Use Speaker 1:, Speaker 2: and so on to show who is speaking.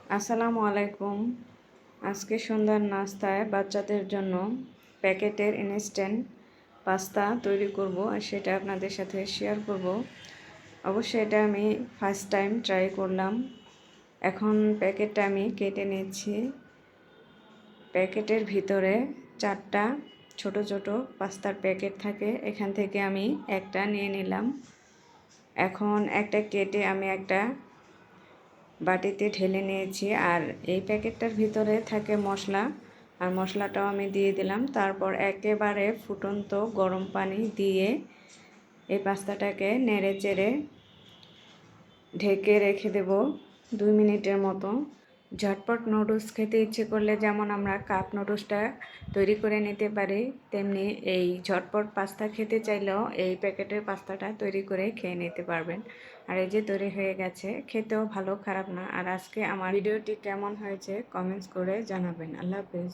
Speaker 1: আসসালামু আলাইকুম। আজকে সন্ধ্যার নাস্তায় বাচ্চাদের জন্য প্যাকেটের ইনস্ট্যান্ট পাস্তা তৈরি করব আর সেটা আপনাদের সাথে শেয়ার করব। অবশ্যই এটা আমি ফার্স্ট টাইম ট্রাই করলাম। এখন প্যাকেটটা আমি কেটে নিচ্ছি। প্যাকেটের ভিতরে 4টা ছোট ছোট পাস্তার প্যাকেট থাকে, এখান থেকে আমি একটা নিয়ে নিলাম। এখন একটা কেটে আমি একটা বাটিতে ঢেলে নিয়েছি। আর এই প্যাকেটটার ভিতরে থাকে মশলা, আর মশলাটাও আমি দিয়ে দিলাম। তারপর একেবারে ফুটন্ত গরম পানি দিয়ে এই পাস্তাটাকে নেড়ে চেড়ে ঢেকে রেখে দেব 2 মিনিটের মতো। ঝটপট নুডলস খেতে ইচ্ছে করলে যেমন আমরা কাপ নুডলসটা তৈরি করে নিতে পারি, তেমনি এই ঝটপট পাস্তা খেতে চাইলেও এই প্যাকেটের পাস্তাটা তৈরি করে খেয়ে নিতে পারবেন। আর এই যে তৈরি হয়ে গেছে, খেতেও ভালো, খারাপ না। আর আজকে আমার ভিডিওটি কেমন হয়েছে কমেন্টস করে জানাবেন। আল্লাহ হাফেজ।